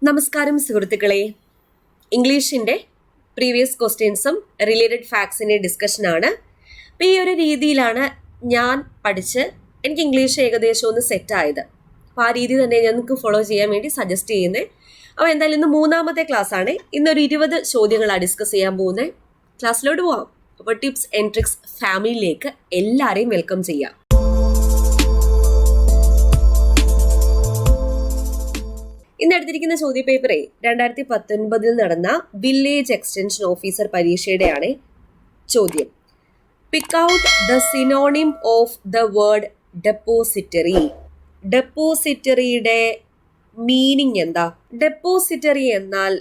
നമസ്കാരം സുഹൃത്തുക്കളെ, ഇംഗ്ലീഷിൻ്റെ പ്രീവിയസ് ക്വസ്റ്റ്യൻസും റിലേറ്റഡ് ഫാക്ട്സിൻ്റെ ഡിസ്കഷനാണ്. അപ്പോൾ ഈ ഒരു രീതിയിലാണ് ഞാൻ പഠിച്ച് എനിക്ക് ഇംഗ്ലീഷ് ഏകദേശം ഒന്ന് സെറ്റായത്. അപ്പോൾ ആ രീതി തന്നെ ഞങ്ങൾക്ക് ഫോളോ ചെയ്യാൻ വേണ്ടി സജസ്റ്റ് ചെയ്യുന്നത്. അപ്പോൾ എന്തായാലും ഇന്ന് 3ാമത്തെ ക്ലാസ്സാണ്. ഇന്നൊരു 20 ചോദ്യങ്ങളാണ് ഡിസ്കസ് ചെയ്യാൻ പോകുന്നത്. ക്ലാസ്സിലോട്ട് പോവാം. അപ്പോൾ ടിപ്സ് ആൻഡ് ട്രിക്സ് ഫാമിലിയിലേക്ക് എല്ലാവരെയും വെൽക്കം ചെയ്യാം. ഇന്ന് എടുത്തിരിക്കുന്ന ചോദ്യ പേപ്പറേ 2019 നടന്ന വില്ലേജ് എക്സ്റ്റൻഷൻ ഓഫീസർ പരീക്ഷയുടെയാണ് ചോദ്യം. Pick out the synonym of the word depository. ഡെപ്പോസിറ്ററിയുടെ മീനിങ് എന്താ? ഡെപ്പോസിറ്ററി എന്നാൽ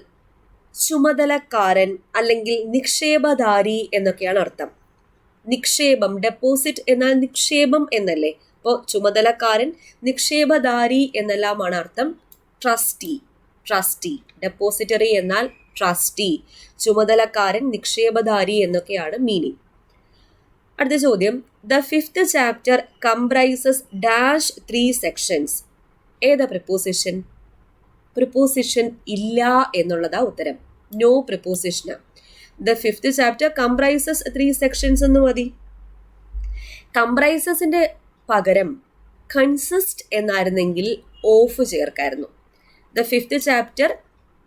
ചുമതലക്കാരൻ അല്ലെങ്കിൽ നിക്ഷേപധാരി എന്നൊക്കെയാണ് അർത്ഥം. നിക്ഷേപം, ഡെപ്പോസിറ്റ് എന്നാൽ നിക്ഷേപം എന്നല്ലേ? അപ്പോൾ ചുമതലക്കാരൻ, നിക്ഷേപധാരി എന്നെല്ലാമാണ് അർത്ഥം. ട്രസ്റ്റി, ഡെപ്പോസിറ്ററി എന്നാൽ ട്രസ്റ്റി, ചുമതലക്കാരൻ, നിക്ഷേപധാരി എന്നൊക്കെയാണ് മീനിങ്. അടുത്ത ചോദ്യം. The 5th chapter comprises dash 3 sections. ഏതാ പ്രിപ്പോസിഷൻ? പ്രിപ്പോസിഷൻ ഇല്ല എന്നുള്ളതാ ഉത്തരം. നോ പ്രിപ്പോസിഷനാ. The 5th chapter comprises 3 sections എന്ന് മതി. കംപ്രൈസസിന്റെ പകരം കൺസിസ്റ്റ് എന്നായിരുന്നെങ്കിൽ ഓഫ് ചേർക്കായിരുന്നു. The 5th chapter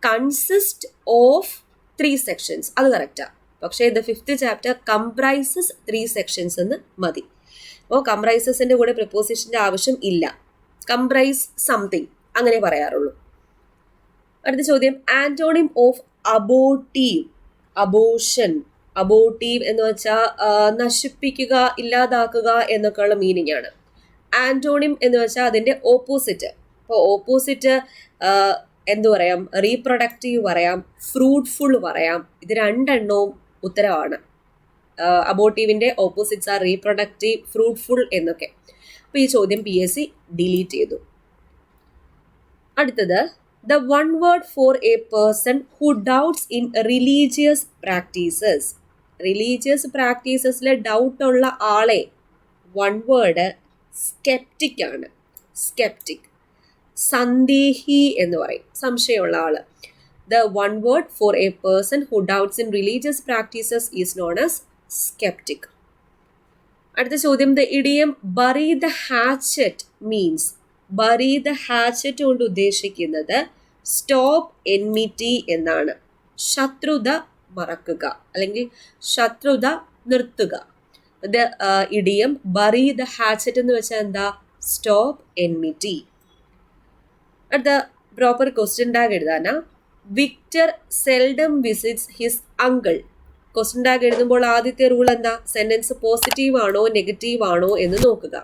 consist of 3 sections, അത് കറക്റ്റാ. പക്ഷേ the 5th chapter comprises 3 sections എന്ന് മതി. അപ്പോൾ കംപ്രൈസസിന്റെ കൂടെ പ്രിപ്പോസിഷന്റെ ആവശ്യം ഇല്ല. കംപ്രൈസ് സംതിങ് അങ്ങനെ പറയാറുള്ളൂ. അടുത്ത ചോദ്യം. Antonym of abortive. Abortion, abortive എന്ന് വെച്ചാൽ നശിപ്പിക്കുക, ഇല്ലാതാക്കുക എന്നൊക്കെയുള്ള മീനിങ് ആണ്. ആന്റോണിം എന്ന് വെച്ചാൽ അതിന്റെ ഓപ്പോസിറ്റ്. ഇപ്പോൾ ഓപ്പോസിറ്റ് എന്തു പറയാം? റീപ്രൊഡക്റ്റീവ് പറയാം, ഫ്രൂട്ട്ഫുൾ പറയാം. ഇത് രണ്ടെണ്ണവും ഉത്തരവാണ്. അബോർട്ടീവിന്റെ ഓപ്പോസിറ്റ്സ് ആർ റീപ്രൊഡക്റ്റീവ്, ഫ്രൂട്ട്ഫുൾ എന്നൊക്കെ. അപ്പോൾ ഈ ചോദ്യം PSC ഡിലീറ്റ് ചെയ്തു. അടുത്തത്. The one word for a person who doubts in religious practices. Religious പ്രാക്ടീസസിലെ ഡൗട്ടുള്ള ആളെ വൺ വേർഡ് സ്കെപ്റ്റിക് ആണ്. സ്കെപ്റ്റിക്, സന്ദേഹി എന്ന് പറയും, സംശയമുള്ള ആള്. The one word for a person who doubts in religious practices is known as sceptic. അടുത്ത ചോദ്യം. The idiom bury the hatchet means. Bury the hatchet കൊണ്ട് ഉദ്ദേശിക്കുന്നത് സ്റ്റോപ്പ് എൻമിറ്റി എന്നാണ്. ശത്രുത മറക്കുക അല്ലെങ്കിൽ ശത്രുത നിർത്തുക. The idiom bury the hatchet എന്ന് വെച്ചാൽ എന്താ? Stop enmity. അടുത്ത പ്രോപ്പർ ക്വസ്റ്റ്യൻ ടാഗ് എഴുതാനാ. Victor seldom visits his uncle. Question tag എഴുതുമ്പോൾ ആദ്യത്തെ റൂൾ എന്താ? സെന്റൻസ് പോസിറ്റീവ് ആണോ നെഗറ്റീവ് ആണോ എന്ന് നോക്കുക.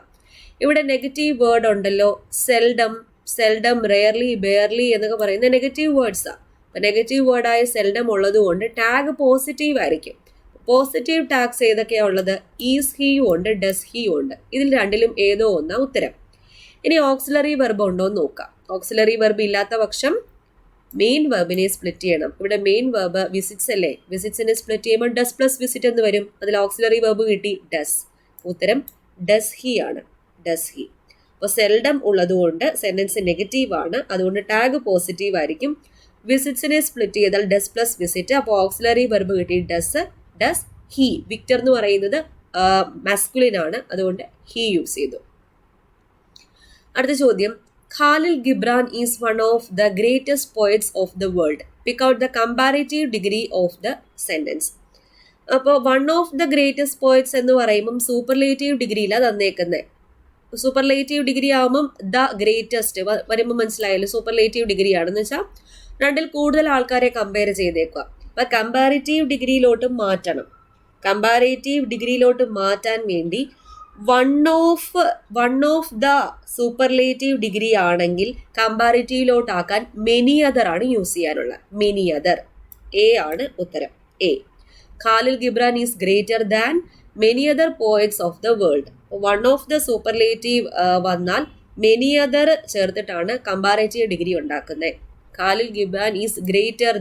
ഇവിടെ നെഗറ്റീവ് വേർഡ് ഉണ്ടല്ലോ. സെൽഡം, റെയർലി, ബെയർലി എന്നൊക്കെ പറയുന്ന നെഗറ്റീവ് വേർഡ്സാ. അപ്പം നെഗറ്റീവ് വേർഡായ സെൽഡം ഉള്ളത് കൊണ്ട് ടാഗ് പോസിറ്റീവ് ആയിരിക്കും. പോസിറ്റീവ് ടാഗ്സ് ഏതൊക്കെയാണ് ഉള്ളത്? ഈസ് ഹീയും ഉണ്ട്, ഡസ് ഹീയും ഉണ്ട്. ഇതിൽ രണ്ടിലും ഏതോ ഒന്നാ ഉത്തരം. ഇനി ഓക്സിലറി വെർബ് ഉണ്ടോ എന്ന് നോക്കാം. ഓക്സിലറി വെർബ് ഇല്ലാത്ത പക്ഷം മെയിൻ വെർബിനെ സ്പ്ലിറ്റ് ചെയ്യണം. ഇവിടെ മെയിൻ വെർബ് വിസിറ്റ്സ് അല്ലേ? വിസിറ്റ്സിനെ സ്പ്ലിറ്റ് ചെയ്യുമ്പോൾ ഡസ് പ്ലസ് വിസിറ്റ് എന്ന് വരും. അതിൽ ഓക്സിലറി വെർബ് കിട്ടി, ഡസ്. ഉത്തരം ഡസ് ഹി ആണ്. Does he. അപ്പോൾ സെൽഡം ഉള്ളതുകൊണ്ട് സെന്റൻസ് നെഗറ്റീവ് ആണ്, അതുകൊണ്ട് ടാഗ് പോസിറ്റീവ് ആയിരിക്കും. വിസിറ്റ്സിനെ സ്പ്ലിറ്റ് ചെയ്താൽ ഡസ് പ്ലസ് വിസിറ്റ്, അപ്പോൾ ഓക്സിലറി വെർബ് കിട്ടി ഡസ് ഹി. വിക്ടർ എന്ന് പറയുന്നത് മാസ്കുലിൻ ആണ്, അതുകൊണ്ട് ഹി യൂസ് ചെയ്തു. അടുത്ത ചോദ്യം. Khalil Gibran is one of the greatest poets of the world. Pick out the comparative degree of the sentence. അപ്പോൾ one of the greatest poets എന്ന് പറയുമ്പം സൂപ്പർലേറ്റീവ് ഡിഗ്രിയിലാണ് തന്നേക്കുന്നത്. സൂപ്പർലേറ്റീവ് ഡിഗ്രി ആകുമ്പം ദ ഗ്രേറ്റസ്റ്റ് വരുമ്പോൾ മനസ്സിലായല്ലോ സൂപ്പർലേറ്റീവ് ഡിഗ്രി ആണെന്ന് വെച്ചാൽ രണ്ടിൽ കൂടുതൽ ആൾക്കാരെ കമ്പയർ ചെയ്തേക്കുക. അപ്പം കമ്പാരേറ്റീവ് ഡിഗ്രിയിലോട്ട് മാറ്റണം. കമ്പാരേറ്റീവ് ഡിഗ്രിയിലോട്ട് മാറ്റാൻ വേണ്ടി one of the superlative degree ആണെങ്കിൽ കമ്പാരേറ്റീവിലോട്ടാക്കാൻ മെനി അതർ ആണ് യൂസ് ചെയ്യാനുള്ള. Many other. എ ആണ് ഉത്തരം. A. Khalil Gibran is greater than many other poets of the world. One of the superlative വന്നാൽ മെനി അതർ ചേർത്തിട്ടാണ് കമ്പാരേറ്റീവ് ഡിഗ്രി ഉണ്ടാക്കുന്നത്. Khalil Gibran is greater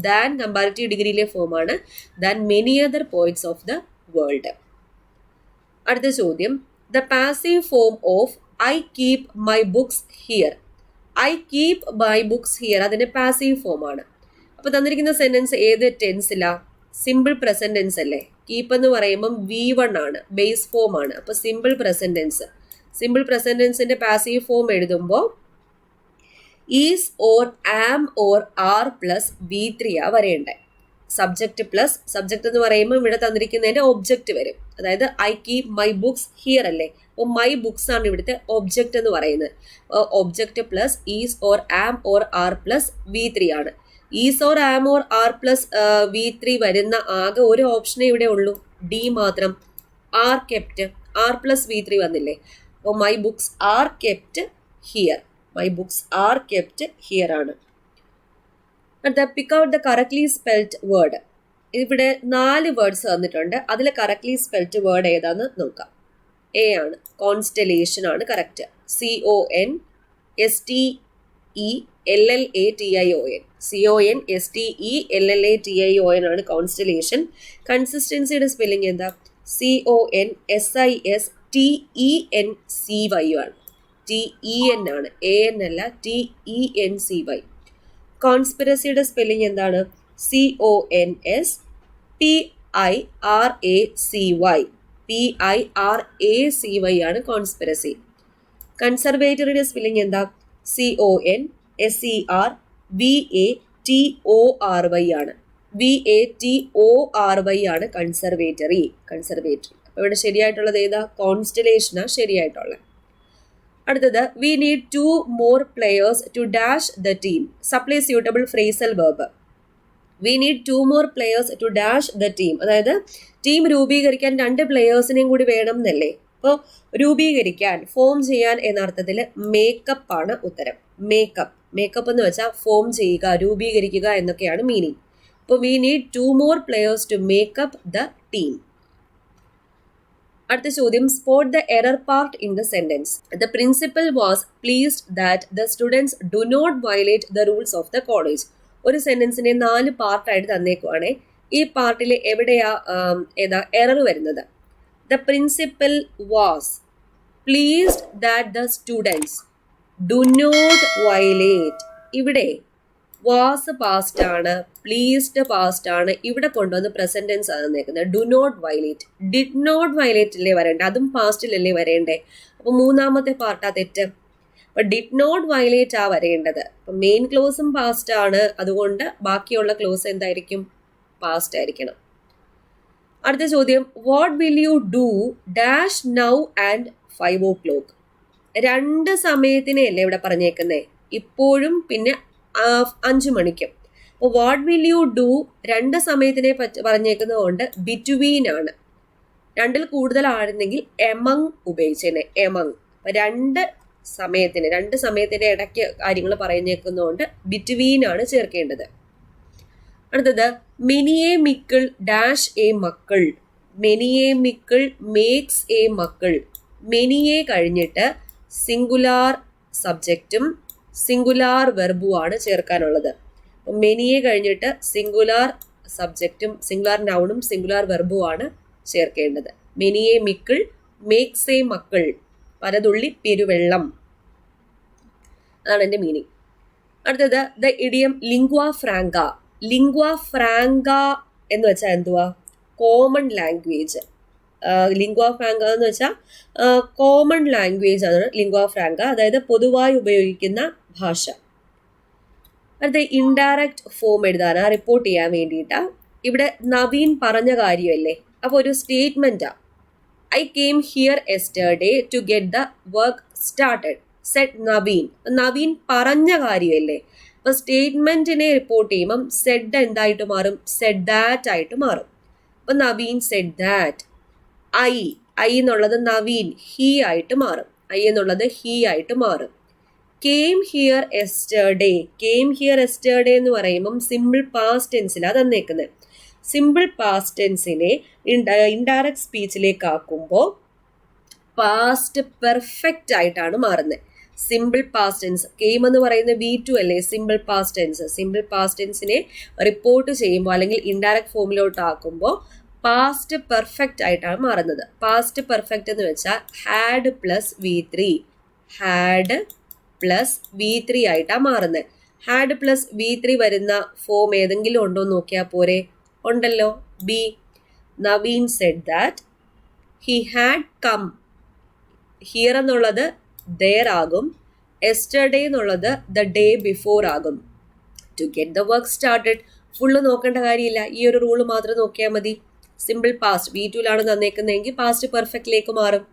than comparative ഡിഗ്രിയിലെ ഫോമാണ് than many other poets of the world. അടുത്ത ചോദ്യം. The passive form of I keep my books here. I keep my books here അതിന്റെ passive form ആണ്. അപ്പൊ തന്നിരിക്കുന്ന sentence ഏത് ടെൻസിലാ? സിമ്പിൾ പ്രസന്റ് ടെൻസ് അല്ലേ. കീപ്പ് എന്ന് പറയുമ്പം V1 ആണ്, ബേസ് ഫോം ആണ്. അപ്പൊ simple present tense. Simple present ടെൻസിന്റെ പാസീവ് ഫോം എഴുതുമ്പോൾ is or am or are plus V3 ആ വരേണ്ടത്. സബ്ജക്റ്റ് പ്ലസ് സബ്ജക്റ്റ് എന്ന് പറയുമ്പോൾ ഇവിടെ തന്നിരിക്കുന്നതിന്റെ ഒബ്ജക്റ്റ് വരും. അതായത് I keep my books here അല്ലേ. അപ്പോൾ മൈ ബുക്സ് ആണ് ഇവിടുത്തെ ഒബ്ജക്റ്റ് എന്ന് പറയുന്നത്. Object plus is or am or are plus V3 ആണ്. Is or am or are plus V3 വരുന്ന ആകെ ഒരു ഓപ്ഷനേ ഇവിടെ ഉള്ളൂ, ഡി മാത്രം. R kept, R plus V3 വന്നില്ലേ. അപ്പോൾ my books are kept here. My books are kept here ആണ്. അടുത്ത പിക്ക് out the correctly spelled word. ഇവിടെ 4 വേർഡ്സ് തന്നിട്ടുണ്ട്. അതിൽ കറക്റ്റ്ലി സ്പെൽഡ് വേർഡ് ഏതാന്ന് നോക്കാം. എ ആണ്, കോൺസ്റ്റലേഷൻ ആണ് കറക്റ്റ്. CONSTELLATION. CONSTELLATION ആണ് കോൺസ്റ്റലേഷൻ. കൺസിസ്റ്റൻസിയുടെ സ്പെല്ലിംഗ് എന്താ? CONSISTENCY ആണ്. TEN ആണ്, AN അല്ല, TENCY. കോൺസ്പിറസിയുടെ സ്പെല്ലിംഗ് എന്താണ്? CONSPIRACY ആണ് കോൺസ്പിറസി. കൺസർവേറ്ററിയുടെ സ്പെല്ലിംഗ് എന്താ? CONSERVATORY ആണ്. VATORY ആണ് കൺസർവേറ്ററി. അപ്പൊ ഇവിടെ ശരിയായിട്ടുള്ളത് ഏതാ? കോൺസ്റ്റലേഷനാ ശരിയായിട്ടുള്ളത്. അടുത്തത് we need 2 more players to dash the team. Supply suitable phrasal verb. We need 2 more players to dash the team. അതായത് ടീം രൂപീകരിക്കാൻ 2 പ്ലെയേഴ്സിനെയും കൂടി വേണം എന്നല്ലേ. അപ്പോൾ രൂപീകരിക്കാൻ, ഫോം ചെയ്യാൻ എന്ന അർത്ഥത്തിൽ മേക്കപ്പ് ആണ് ഉത്തരം. മേക്കപ്പ് എന്ന് വെച്ചാൽ ഫോം ചെയ്യുക, രൂപീകരിക്കുക എന്നൊക്കെയാണ് മീനിങ്. അപ്പോൾ we need 2 more players to make up the team. അടുത്ത ചോദ്യം, spot the error part in the sentence. The principal was pleased that the students do not violate the rules of the college. ഒരു സെന്റൻസിനെ 4 പാർട്ടായിട്ട് തന്നേക്കുവാണേ. ഈ പാർട്ടിൽ എവിടെയാ error വരുന്നത്? The principal was pleased that the students do not violate. ഇവിടെ was past ആണ്, pleased past ആണ്. ഇവിടെ കൊണ്ടുവന്ന് പ്രസന്റ് ടെൻസ് ആണ് തന്നേക്കുന്നത്. Do not violate. Did not violate അല്ലേ വരേണ്ടത്, അതും പാസ്റ്റിലല്ലേ വരേണ്ടേ. അപ്പോൾ 3ാമത്തെ പാർട്ടാ തെറ്റ്. അപ്പൊ ഡിഡ് നോട്ട് വയലേറ്റ് ആ വരേണ്ടത്. അപ്പൊ മെയിൻ ക്ലോസും പാസ്റ്റ് ആണ്, അതുകൊണ്ട് ബാക്കിയുള്ള ക്ലോസ് എന്തായിരിക്കും? പാസ്റ്റ് ആയിരിക്കണം. അടുത്ത ചോദ്യം, what will you do dash now and 5 o'clock. 2 സമയത്തിനെയല്ലേ ഇവിടെ പറഞ്ഞേക്കുന്നേ, ഇപ്പോഴും പിന്നെ 5 മണിക്കും. അപ്പോൾ വാട്ട് വിൽ യു ഡു 2 സമയത്തിനെ പറഞ്ഞേക്കുന്നത് കൊണ്ട് ബിറ്റ്വീൻ ആണ്. 2ൽ കൂടുതലായിരുന്നെങ്കിൽ എമങ് ഉപയോഗിച്ചേനെ, എമങ്. 2 സമയത്തിന്റെ ഇടയ്ക്ക് കാര്യങ്ങൾ പറഞ്ഞേക്കുന്നതുകൊണ്ട് ബിറ്റ്വീൻ ആണ് ചേർക്കേണ്ടത്. അടുത്തത്, മെനിയെ മിക്കിൾ ഡാഷ് എ മക്കൾ. മെനിയെ മിക്കിൾ മേക്സ് എ മക്കൾ. മെനിയെ കഴിഞ്ഞിട്ട് സിംഗുലാർ സബ്ജക്റ്റും സിംഗുലാർ വെർബും ആണ് ചേർക്കാനുള്ളത്. മെനിയെ കഴിഞ്ഞിട്ട് സിംഗുലാർ സബ്ജക്റ്റും സിംഗുലാർ നൗണും സിംഗുലാർ വെർബും ആണ് ചേർക്കേണ്ടത്. മെനിയെ മിക്കിൾ മേക്സ് എ മക്കൾ. പരതുള്ളി പെരുവെള്ളം, അതാണ് എൻ്റെ മീനിങ്. അടുത്തത്, ദ ഇഡിയം ലിംഗ്വ ഫ്രാങ്ക. ലിംഗ്വ ഫ്രാങ്ക എന്ന് വെച്ചാൽ എന്തുവാ? Common language. ലിംഗ്വ ഫ്രാങ്ക എന്ന് വെച്ചാൽ കോമൺ ലാംഗ്വേജ് ആണ് ലിംഗ്വ ഫ്രാങ്ക, അതായത് പൊതുവായി ഉപയോഗിക്കുന്ന ഭാഷ. അടുത്ത ഇൻഡയറക്റ്റ് ഫോം എഴുതാനാ, റിപ്പോർട്ട് ചെയ്യാൻ വേണ്ടിയിട്ടാ. ഇവിടെ നവീൻ പറഞ്ഞ കാര്യമല്ലേ, അപ്പോൾ ഒരു സ്റ്റേറ്റ്മെന്റാ. I came here yesterday to get the work started said Naveen. Naveen പറഞ്ഞ കാര്യമല്ലേ. അപ്പൊ സ്റ്റേറ്റ്മെന്റിനെ റിപ്പോർട്ട് ചെയ്യുമ്പം സെഡ് എന്തായിട്ട് മാറും? സെഡ് ദാറ്റ് ആയിട്ട് മാറും. അപ്പൊ നവീൻ സെഡ് ദാറ്റ്. ഐ എന്നുള്ളത് നവീൻ ഹി ആയിട്ട് മാറും. ഐ എന്നുള്ളത് ഹി ആയിട്ട് മാറും. Came here yesterday. Came here yesterday എന്ന് പറയുമ്പം സിമ്പിൾ പാസ്റ്റ് ടെൻസിലാണ് തന്നേക്കുന്നത്. സിമ്പിൾ പാസ്റ്റ് ടെൻസിനെ ഇൻഡയറക്റ്റ് സ്പീച്ചിലേക്ക് ആക്കുമ്പോൾ പാസ്റ്റ് പെർഫെക്റ്റ് ആയിട്ടാണ് മാറുന്നത്. സിമ്പിൾ പാസ്റ്റ് ടെൻസ്, കെയിം എന്ന് പറയുന്നത് V2 അല്ലേ, simple past tense. Simple past ടെൻസിനെ റിപ്പോർട്ട് ചെയ്യുമ്പോൾ അല്ലെങ്കിൽ ഇൻഡയറക്റ്റ് ഫോമിലോട്ട് ആക്കുമ്പോൾ പാസ്റ്റ് പെർഫെക്റ്റ് ആയിട്ടാണ് മാറുന്നത്. പാസ്റ്റ് പെർഫെക്റ്റ് എന്ന് വെച്ചാൽ had plus V3. Had plus V3 ആയിട്ടാണ് മാറുന്നത്. ഹാഡ് പ്ലസ് V3 വരുന്ന ഫോം ഏതെങ്കിലും ഉണ്ടോ എന്ന് നോക്കിയാൽ പോരെ. ഉണ്ടല്ലോ. B. Naveen said that he had come. Here എന്നുള്ളത് there ആകും. yesterday എന്നുള്ളത് the day before ആകും. To get the work started. Full നോക്കേണ്ട കാര്യമില്ല, ഈ ഒരു റൂള് മാത്രം നോക്കിയാൽ മതി. സിമ്പിൾ പാസ്റ്റ് V2ലാണ് തന്നേക്കുന്നതെങ്കിൽ പാസ്റ്റ് പെർഫെക്റ്റിലേക്ക് മാറും.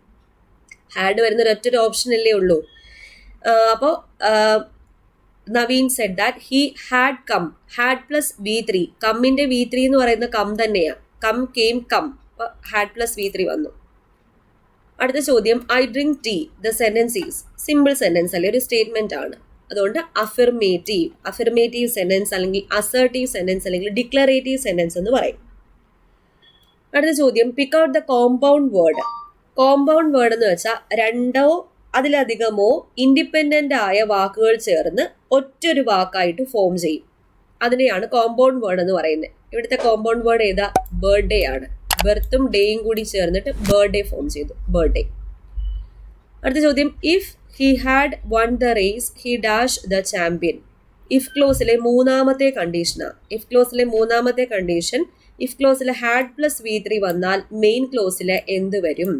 ഹാഡ് വരുന്ന ഒരൊറ്റൊരു ഓപ്ഷൻ അല്ലേ ഉള്ളൂ. അപ്പോൾ Naveen said that he had come. Had plus V3. കമ്മിൻ്റെ V3 എന്ന് പറയുന്ന കം തന്നെയാണ്. Come came come. അപ്പോൾ ഹാഡ് പ്ലസ് V3 വന്നു. അടുത്ത ചോദ്യം, I drink tea. The sentence is. Simple sentence അല്ലെ, ഒരു സ്റ്റേറ്റ്മെന്റ് ആണ്. അതുകൊണ്ട് അഫിർമേറ്റീവ് സെന്റൻസ് അല്ലെങ്കിൽ അസർട്ടീവ് സെന്റൻസ് അല്ലെങ്കിൽ ഡിക്ലറേറ്റീവ് സെന്റൻസ് എന്ന് പറയും. അടുത്ത ചോദ്യം, pick out the compound word. Compound word എന്ന് വെച്ചാൽ രണ്ടോ അതിലധികമോ ഇൻഡിപെൻഡന്റ് ആയ വാക്കുകൾ ചേർന്ന് ഒറ്റൊരു വാക്കായിട്ട് ഫോം ചെയ്യും. അതിനെയാണ് കോമ്പൗണ്ട് വേർഡ് എന്ന് പറയുന്നത്. ഇവിടുത്തെ കോമ്പൗണ്ട് വേർഡ് ഏതാ? ബർത്ത്ഡേ ആണ്. ബർത്തും ഡേയും കൂടി ചേർന്നിട്ട് ബർത്ത്ഡേ ഫോം ചെയ്തു. ബർത്ത്ഡേ. അടുത്ത ചോദ്യം, if he had won the race he dash the champion. If ക്ലോസിലെ മൂന്നാമത്തെ കണ്ടീഷനാണ്. ഇഫ് ക്ലോസിലെ ഹാഡ് പ്ലസ് V3 വന്നാൽ മെയിൻ ക്ലോസിലെ എന്ത് വരും?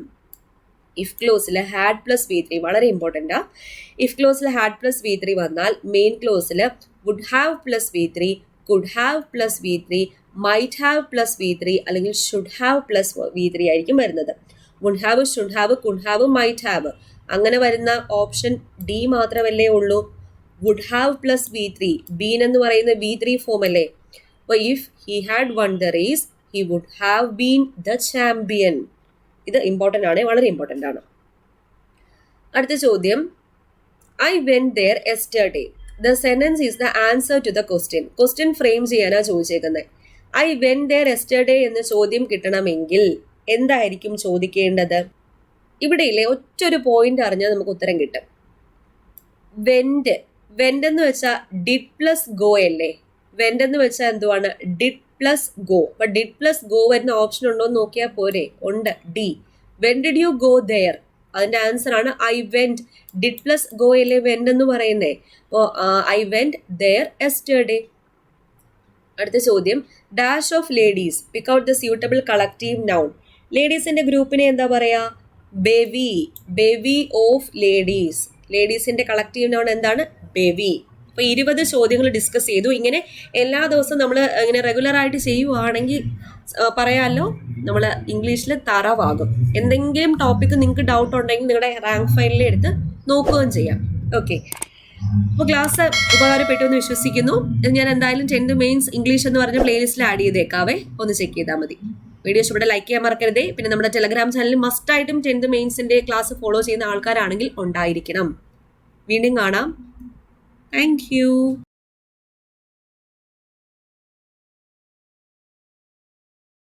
ഇഫ് ക്ലോസിലെ ഹാഡ് പ്ലസ് V3 വളരെ ഇമ്പോർട്ടൻ്റ് ആ. ഇഫ് ക്ലോസിലെ ഹാഡ് പ്ലസ് V3 വന്നാൽ മെയിൻ ക്ലോസിൽ would have plus V3, could have plus V3, might have plus V3 അല്ലെങ്കിൽ ഷുഡ് ഹാവ് പ്ലസ് V3 ആയിരിക്കും വരുന്നത്. Would have, should have, could have, might have അങ്ങനെ വരുന്ന option D മാത്രമല്ലേ ഉള്ളൂ. Would have plus V3. Been എന്ന് പറയുന്ന V3 form അല്ലേ. അപ്പോൾ if he had won the race he would have been the champion. ഇത് ഇമ്പോർട്ടൻ്റ് ആണ്, വളരെ ഇമ്പോർട്ടൻ്റ് ആണ്. അടുത്ത ചോദ്യം, I went there yesterday. The sentence is the answer to the question. Question frame ചെയ്യാനാണ് ചോദിച്ചേക്കുന്നത്. ഐ വെന്റ് ദെയർ യെസ്റ്റർഡേ എന്ന ചോദ്യം കിട്ടണമെങ്കിൽ എന്തായിരിക്കും ചോദിക്കേണ്ടത്? ഇവിടെയില്ലേ ഒറ്റൊരു പോയിന്റ് അറിഞ്ഞാൽ നമുക്ക് ഉത്തരം കിട്ടും. വെന്റ് എന്ന് വെച്ചാൽ ഡിഡ് പ്ലസ് ഗോ അല്ലേ. വെന്റ് എന്ന് വെച്ചാൽ എന്തുവാണ്? Did plus go. അപ്പൊ ഡിഡ് പ്ലസ് ഗോ വരുന്ന ഓപ്ഷൻ ഉണ്ടോ എന്ന് നോക്കിയാൽ പോരെ. ഉണ്ട്, D. When did you go there? അതിന്റെ ആൻസർ ആണ് I went. Did plus go അല്ലേ വെന്റ് എന്ന് പറയുന്നേ. അപ്പോൾ ഐ വെന്റ് ദെയർ യെസ്റ്റർഡേ. അടുത്ത ചോദ്യം, dash of ladies. Pick out the suitable collective noun. ലേഡീസിന്റെ ഗ്രൂപ്പിനെ എന്താ പറയാ? Bevy of ladies. ലേഡീസിന്റെ കളക്റ്റീവ് നൗൺ എന്താണ്? ബെവി. അപ്പോൾ 20 ചോദ്യങ്ങൾ ഡിസ്കസ് ചെയ്തു. ഇങ്ങനെ എല്ലാ ദിവസവും നമ്മൾ ഇങ്ങനെ റെഗുലർ ആയിട്ട് ചെയ്യുവാണെങ്കിൽ പറയാമല്ലോ, നമ്മൾ ഇംഗ്ലീഷിൽ തറവാകും. എന്തെങ്കിലും ടോപ്പിക്ക് നിങ്ങൾക്ക് ഡൗട്ട് ഉണ്ടെങ്കിൽ നിങ്ങളുടെ റാങ്ക് ഫയലിൽ എടുത്ത് നോക്കുകയും ചെയ്യാം. ഓക്കെ, അപ്പോൾ ക്ലാസ് ഉപകാരപ്പെട്ടു എന്ന് വിശ്വസിക്കുന്നു. ഞാൻ എന്തായാലും 10th മെയിൻസ് ഇംഗ്ലീഷ് എന്ന് പറഞ്ഞ പ്ലേലിസ്റ്റിൽ ആഡ് ചെയ്തേക്കാവേ, ഒന്ന് ചെക്ക് ചെയ്താൽ മതി. വീഡിയോസ് ഇവിടെ ലൈക്ക് ചെയ്യാൻ മറക്കരുതേ. പിന്നെ നമ്മുടെ ടെലഗ്രാം ചാനലിൽ മസ്റ്റായിട്ടും 10th മെയിൻസിന്റെ ക്ലാസ് ഫോളോ ചെയ്യുന്ന ആൾക്കാരാണെങ്കിൽ ഉണ്ടായിരിക്കണം. വീണ്ടും കാണാം. Thank you.